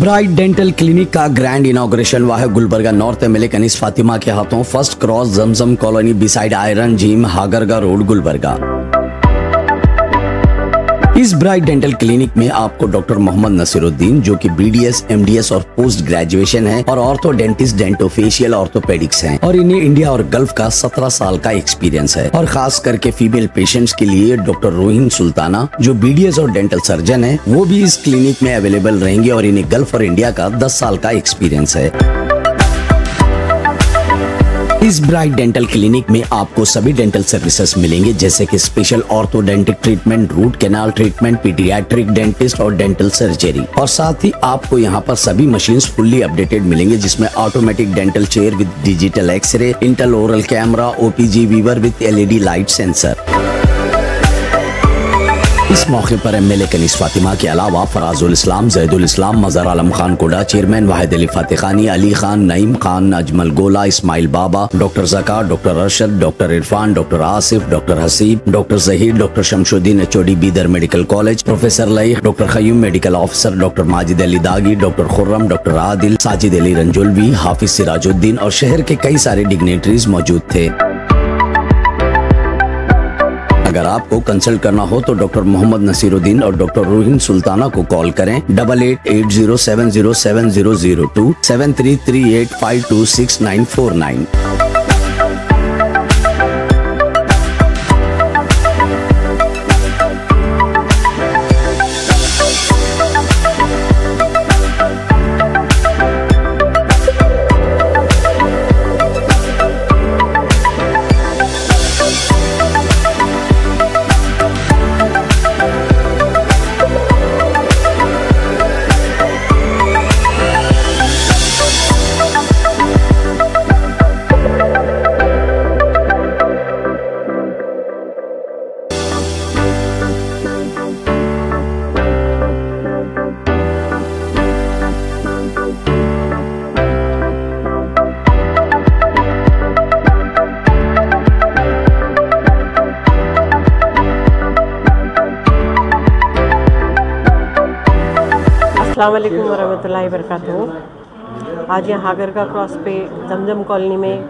Bright dental clinic का grand inauguration हुआ है गुलबर्गा नॉर्थ एमएलए कनीज फातिमा के हाथों। First cross Zamzam colony beside iron gym Hagarga road Gulbarga. इस ब्राइट डेंटल क्लिनिक में आपको डॉक्टर मोहम्मद नसीरुद्दीन जो कि बीडीएस, एमडीएस और पोस्ट ग्रेजुएशन है और ऑर्थोडेंटिस्ट, डेंटोफेशियल, ऑर्थोपेडिक्स हैं और इन्हें इंडिया और गल्फ का 17 साल का एक्सपीरियंस है। और खास करके फीमेल पेशेंट्स के लिए डॉक्टर रोहिन सुल्ताना जो बीडीएस और डेंटल सर्जन है वो भी इस क्लिनिक में अवेलेबल रहेंगे और इन्हें गल्फ और इंडिया का 10 साल का एक्सपीरियंस है। इस ब्राइट डेंटल क्लिनिक में आपको सभी डेंटल सर्विसेज मिलेंगे जैसे कि special orthodontic treatment, root canal treatment, paediatric dentist और डेंटल सर्जरी। और साथ ही आपको यहाँ पर सभी मशीन्स फुल्ली अपडेटेड मिलेंगे जिसमें automatic dental chair with digital x-ray, inter oral camera, OPG viewer with LED light sensor. इस मौके पर एमएलए कनीज फातिमा के अलावा फराजुल इस्लाम, जैदुल इस्लाम, मजहर Alam Khan Koda, chairman Wahid Ali Fatikhani, Ali Khan, Naeem Khan, Ajmal Gola, Ismail Baba, doctor Zaka, doctor Arshad, doctor Irfan, doctor Asif, doctor Haseeb, doctor Zaheer, doctor Shamsuddin HOD Bidar medical college, professor Lai, doctor Khayyum medical officer, doctor Majid Ali Dagi, doctor Khurram, doctor Adil, Sajid Ali Ranjulvi, Hafiz Sirajuddin और शहर के कई सारे डिग्नेटरीज मौजूद थे। अगर आपको कंसल्ट करना हो तो डॉक्टर मोहम्मद नसीरुद्दीन और डॉक्टर रोहिन सुल्ताना को कॉल करें 8880707002 7338526949। अस्सलाम वालेकुम वरहमतुल्लाहि वबरकातुहू। आज यहाँ हागरगा क्रॉस पे जमजम कॉलोनी में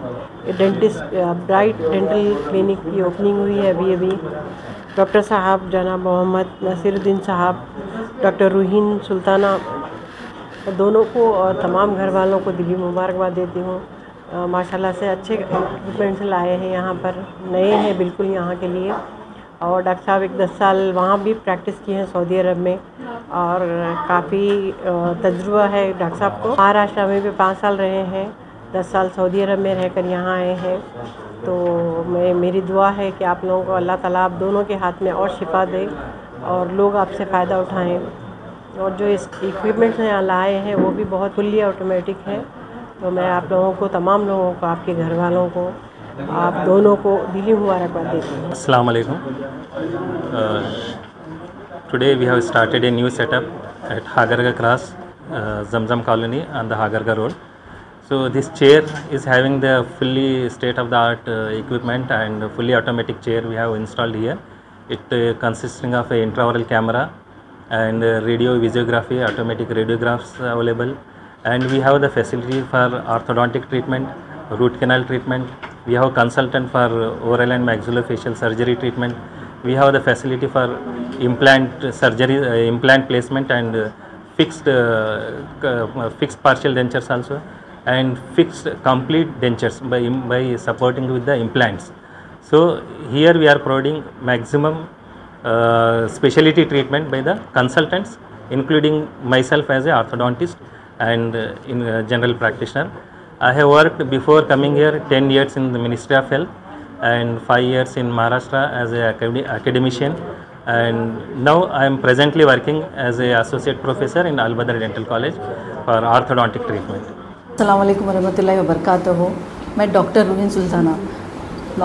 ब्राइट डेंटल क्लिनिक की ओपनिंग हुई है अभी। डॉक्टर साहब जनाब मोहम्मद नसीरुद्दीन साहब, डॉक्टर रोहिन सुल्ताना दोनों को और तमाम घर वालों को दिली मुबारकबाद देती हूँ। माशाल्लाह से अच्छे इक्विपमेंट्स लाए हैं, यहाँ पर नए हैं बिल्कुल यहाँ के लिए। और डॉक्टर साहब 10 साल वहाँ भी प्रैक्टिस की है सऊदी अरब में और काफ़ी तजुर्बा है डॉक्टर साहब को। महाराष्ट्र में भी 5 साल रहे हैं, 10 साल सऊदी अरब में रहकर यहाँ आए हैं। तो मेरी दुआ है कि आप लोगों को अल्लाह ताला आप दोनों के हाथ में और शिफा दे और लोग आपसे फ़ायदा उठाएं। और जो इस इक्विपमेंट्स यहाँ लाए हैं वो भी बहुत फुल्ली ऑटोमेटिक है। तो मैं आप लोगों को, तमाम लोगों को, आपके घर वालों को, आप दोनों को दिली मुबारकबाद देती हूँ। अस्सलाम वालेकुम। Today we have started a new setup at Hagarga Cross, Zamzam Colony on the Hagarga Road. So this chair is having the fully state-of-the-art equipment and fully automatic chair we have installed here. It consisting of a intraoral camera and radio visiography, automatic radiographs available, and we have the facility for orthodontic treatment, root canal treatment. We have a consultant for oral and maxillofacial surgery treatment. We have the facility for implant surgery, implant placement and fixed partial dentures also, and fixed complete dentures by supporting with the implants. So here we are providing maximum specialty treatment by the consultants, including myself as a orthodontist and in general practitioner. I have worked before coming here 10 years in the Ministry of Health and 5 years in Maharashtra as an academician, and now I am presently working as an associate professor in Al Badr Dental College for orthodontic treatment. अस्सलाम वालेकुम वरहमतुल्लाहि वबरकातुहू। मैं doctor Rohin Sultana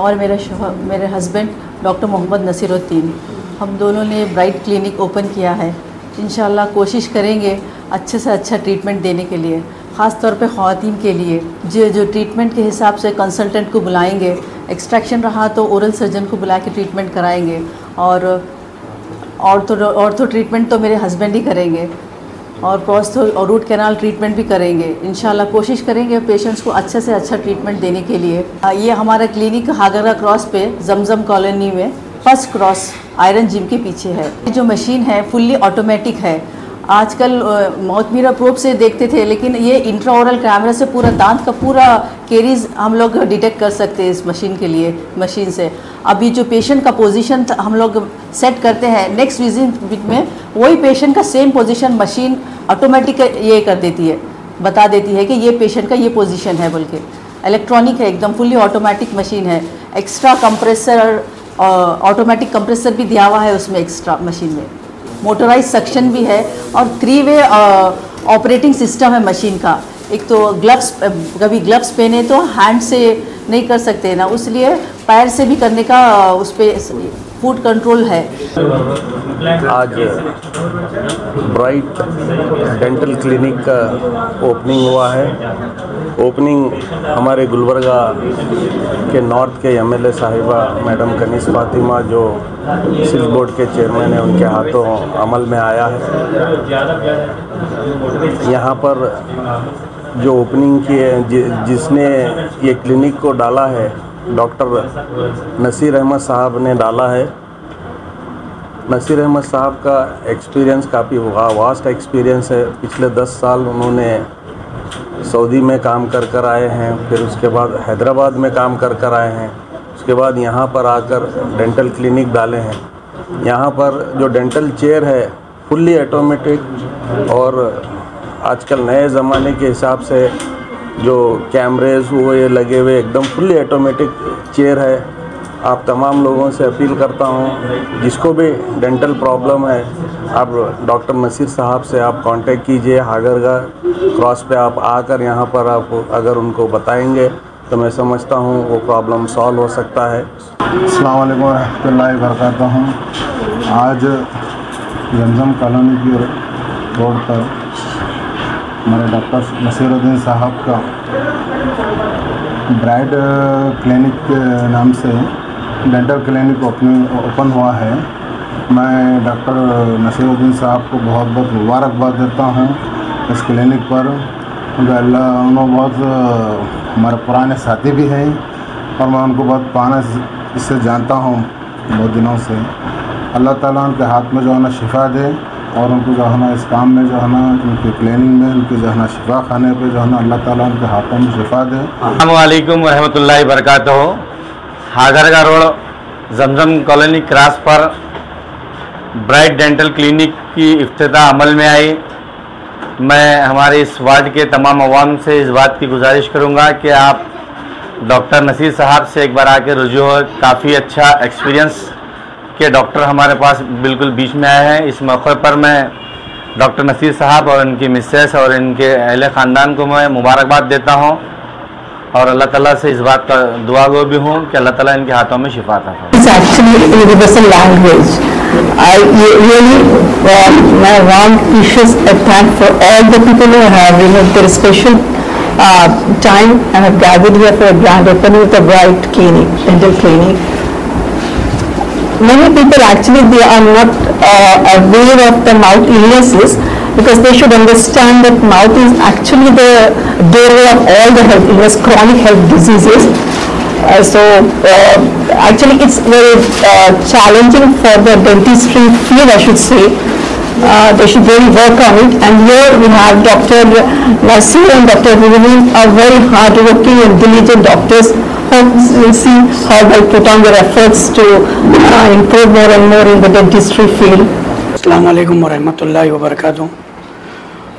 और मेरे husband doctor Mohammad Naseeruddin, हम दोनों ने bright clinic open किया है। इंशाल्लाह कोशिश करेंगे अच्छे से अच्छा ट्रीटमेंट देने के लिए, ख़ास तौर पे ख़वातीन के लिए। जो ट्रीटमेंट के हिसाब से कंसल्टेंट को बुलाएंगे, एक्सट्रैक्शन रहा तो ओरल सर्जन को बुला के ट्रीटमेंट कराएंगे और ऑर्थो ट्रीटमेंट तो मेरे हस्बैंड ही करेंगे। और प्रोस्थो और रूट कैनाल ट्रीटमेंट भी करेंगे। इंशाल्लाह कोशिश करेंगे पेशेंट्स को अच्छे से अच्छा ट्रीटमेंट देने के लिए। ये हमारा क्लिनिक हागरा क्रॉस पे जमजम कॉलोनी में फर्स्ट क्रॉस आयरन जिम के पीछे है। जो मशीन है फुल्ली ऑटोमेटिक है। आजकल माउथ मिरर प्रोब से देखते थे, लेकिन ये इंट्राओरल कैमरा से पूरा दांत का पूरा केरीज हम लोग डिटेक्ट कर सकते हैं इस मशीन से। अभी जो पेशेंट का पोजीशन हम लोग सेट करते हैं नेक्स्ट विजिट में, वही पेशेंट का सेम पोजीशन मशीन ऑटोमेटिक ये कर देती है, बता देती है कि ये पेशेंट का ये पोजीशन है बोल के। इलेक्ट्रॉनिक है, एकदम फुल्ली ऑटोमेटिक मशीन है। एक्स्ट्रा कंप्रेसर ऑटोमेटिक कंप्रेसर भी दिया हुआ है उसमें एक्स्ट्रा मशीन में। मोटराइज सक्शन भी है और 3 वे ऑपरेटिंग सिस्टम है मशीन का। एक तो ग्लव्स, कभी ग्लव्स पहने तो हैंड से नहीं कर सकते ना, इसलिए पैर से भी करने का उस पर फूड कंट्रोल है। आज ब्राइट डेंटल क्लिनिक का ओपनिंग हुआ है। ओपनिंग हमारे गुलबर्गा के नॉर्थ के एमएलए साहिबा मैडम कनीस फातिमा, जो सिल्क बोर्ड के चेयरमैन हैं, उनके हाथों अमल में आया है। यहाँ पर जो ओपनिंग की है, जिसने ये क्लिनिक को डाला है, डॉक्टर नसीर अहमद साहब ने डाला है। नसीर अहमद साहब का एक्सपीरियंस काफ़ी वास्ट एक्सपीरियंस है। पिछले 10 साल उन्होंने सऊदी में काम कर आए हैं, फिर उसके बाद हैदराबाद में काम कर आए हैं, उसके बाद यहाँ पर आकर डेंटल क्लिनिक डाले हैं। यहाँ पर जो डेंटल चेयर है फुल्ली ऑटोमेटिक, और आजकल नए ज़माने के हिसाब से जो कैमरेज हुए लगे हुए एकदम फुल्ली ऑटोमेटिक चेयर है। आप तमाम लोगों से अपील करता हूँ, जिसको भी डेंटल प्रॉब्लम है, आप डॉक्टर नसीर साहब से आप कांटेक्ट कीजिए। हागरगा क्रॉस पे आप आकर यहाँ पर आप अगर उनको बताएंगे तो मैं समझता हूँ वो प्रॉब्लम सॉल्व हो सकता है। अस्सलाम वालेकुम रहमतुल्लाहि वबरकातुहू। आज जमजम कॉलोनी की रोड पर हमारे डॉक्टर नसीरुद्दीन साहब का ब्राइट क्लिनिक के नाम से डेंटल क्लिनिक ओपन हुआ है। मैं डॉक्टर नसीरुद्दीन साहब को बहुत बहुत मुबारकबाद देता हूँ इस क्लिनिक पर। अल्लाह उन्होंने बहुत हमारे पुराने साथी भी हैं और मैं उनको बहुत पुराने इससे जानता हूँ बहुत दिनों से। अल्लाह ताला उनके हाथ में जो है ना शिफा दे, और उनको जो है ना इस काम में जो है ना उनके क्लिनिक में उनके जो है ना शिफा खाने पे जो है ना अल्लाह ताला उनके हाथों में शिफा दे। अस्सलामु अलैकुम रहमतुल्लाहि वबरकातुहू। हागरगा रोड जमजम कॉलोनी क्रॉस पर ब्राइट डेंटल क्लिनिक की इफ्तिताह अमल में आई। मैं हमारे इस वार्ड के तमाम अवाम से इस बात की गुजारिश करूंगा कि आप डॉक्टर नसीर साहब से एक बार आके रुजू हो। काफ़ी अच्छा एक्सपीरियंस के डॉक्टर हमारे पास बिल्कुल बीच में आए हैं। इस मौके पर मैं डॉक्टर नसीर साहब और इनकी मिसेस और इनके अहले ख़ानदान को मैं मुबारकबाद देता हूं, और अल्लाह ताला से इस बात का दुआ गो भी हूं कि अल्लाह ताला इनके हाथों में शिफा अता फरमाए। It's actually a universal language. I really my warm wishes and thank for all the people who have their special time and have gathered here for a grand opening of the Bright Clinic, dental clinic. Many people actually they are not aware of the mouth illnesses, because they should understand that mouth is actually the doorway of all the health illness, chronic health diseases. Actually it's very challenging for the dentistry field, I should say. They should really work on it, and here we have Dr. Nasir and Dr. Ruhin are very hard-working and diligent doctors. We'll see how they put on their efforts to improve more and more in the dentistry field. अस्सलाम वालेकुम वरहमतुल्लाहि वबरकातुहू।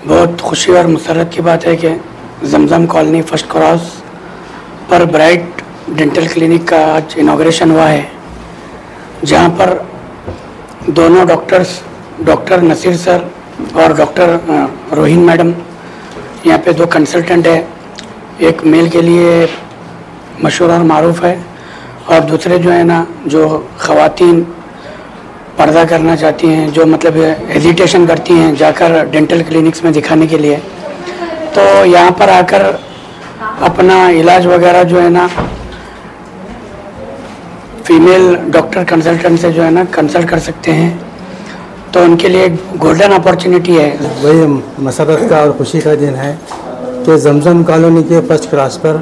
बहुत खुशी और मसरत की बात है कि जमजम कॉलोनी फर्स्ट क्रॉस पर ब्राइट डेंटल क्लिनिक का आज इनाग्रेशन हुआ है, जहां पर दोनों डॉक्टर्स, डॉक्टर नसीर सर और डॉक्टर रोहिन मैडम, यहाँ पे 2 कंसल्टेंट है। एक मेल के लिए मशहूर और मारूफ है, और दूसरे जो है ना, जो ख़वातीन पर्दा करना चाहती हैं, जो मतलब हेजिटेशन करती हैं जाकर डेंटल क्लिनिक्स में दिखाने के लिए, तो यहाँ पर आकर अपना इलाज वगैरह जो है ना फीमेल डॉक्टर कंसल्टेंट से जो है ना कंसल्ट कर सकते हैं। तो उनके लिए गोल्डन अपॉर्चुनिटी है। वही मसरत का और खुशी का दिन है कि जमजम कॉलोनी के फर्स्ट क्रॉस पर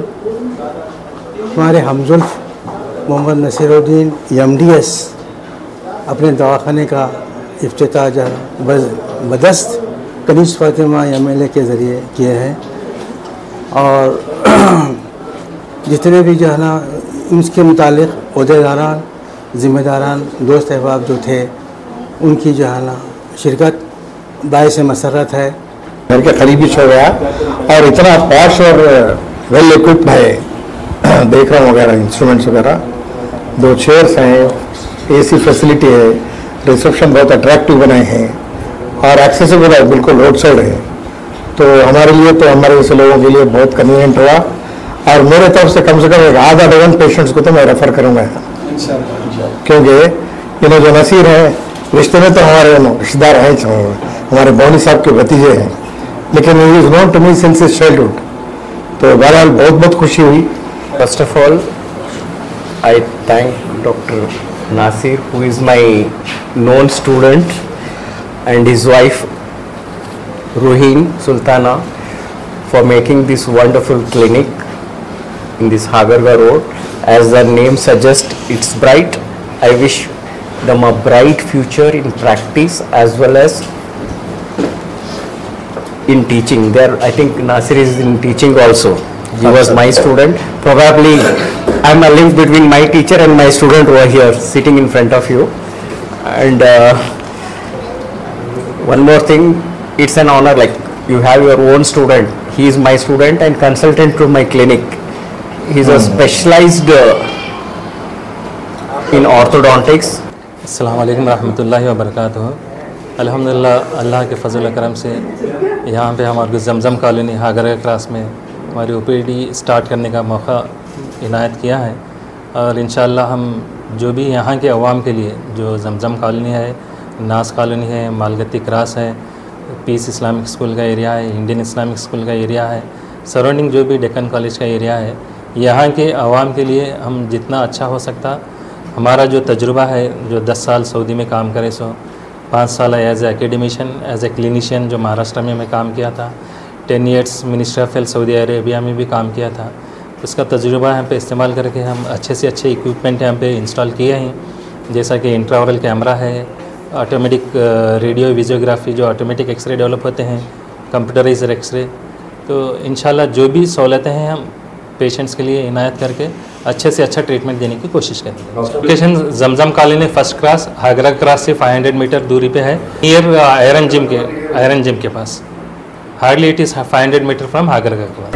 हमारे हमजुल्फ मोहम्मद नसीरुद्दीन MDS अपने दवाखाने का इफ्तिताह जो बदस्त कनीज़ फातिमा MLA के ज़रिए किए हैं। और जितने भी जो है ना उसके मुतालिक अहदेदारान, ज़िम्मेदारान, दोस्त अहबाब जो थे उनकी जो है ना शिरकत बायस मसरत है। घर के करीबी हो गया और इतना पॉश और वेल इक्विप्ड है, देख रहा हूँ वगैरह इंस्ट्रूमेंट्स वगैरह, 2 चेयर्स हैं, AC फैसिलिटी है, रिसेप्शन बहुत अट्रैक्टिव बनाए हैं और एक्सेसिबल है, बिल्कुल रोड साइड है। तो हमारे लिए तो हमारे जैसे लोगों के लिए बहुत कन्वीनियंट हुआ और मेरे तरफ से कम एक आधा डजन पेशेंट्स को तो मैं रेफ़र करूँगा, क्योंकि जो नसीर हैं रिश्ते में तो हमारे रिश्तेदार हैं, हमारे बौनी साहब के भतीजे हैं, लेकिन he is known to me since his childhood. तो बहरहाल बहुत बहुत खुशी हुई। First of all I thank doctor Nasir, who is my known student, and his wife Ruhin Sultana for making this wonderful clinic in this Hagarga Road. As the name suggests, it's bright. I wish them a bright future in practice as well as in teaching. There, I think Nasir is in teaching also. He was my student. Probably I'm a link between my teacher and my student over here sitting in front of you. And one more thing, it's an honor, like you have your own student. He is my student and consultant to my clinic. He's a specialized in orthodontics. अस्सलाम वालेकुम रहमतुल्लाहि व बरकातुहू। अल्हम्दुलिल्लाह अल्लाह के फजल करम से यहाँ पे हमारे जमजम कॉलोनी हागरगा क्रॉस में हमारी OPD स्टार्ट करने का मौका इनायत किया है। और इंशाअल्लाह हम जो भी यहाँ के अवाम के लिए, जो जमजम कॉलोनी है, नास कॉलोनी है, मालगत्ती क्रॉस है, पीस इस्लामिक स्कूल का एरिया है, इंडियन इस्लामिक स्कूल का एरिया है, सराउंडिंग जो भी डेक्कन कॉलेज का एरिया है, यहाँ के अवाम के लिए हम जितना अच्छा हो सकता, हमारा जो तजुर्बा है, जो 10 साल सऊदी में काम करे सो 5 साल as a academician, as a clinician जो महाराष्ट्र में मैं काम किया था, 10 years ministry of health Saudi Arabia में भी काम किया था। उसका तजुर्बा यहाँ पे इस्तेमाल करके हम अच्छे से अच्छे इक्विपमेंट यहाँ पे इंस्टॉल किए हैं, जैसा कि इंट्राओरल कैमरा है, ऑटोमेटिक रेडियो विजियोग्राफी जो ऑटोमेटिक एक्सरे डेवलप होते हैं, कंप्यूटराइज्ड एक्सरे। तो इंशाल्लाह जो भी सहूलतें हैं हम पेशेंट्स के लिए इनायत करके अच्छे से अच्छा ट्रीटमेंट देने की कोशिश करेंगे। लोकेशन जमजम कॉलोनी फर्स्ट क्रॉस हागरा क्रॉस से 500 मीटर दूरी पे है, नियर आयरन जिम के पास। Hardly it is 500 metre from Hagara cross.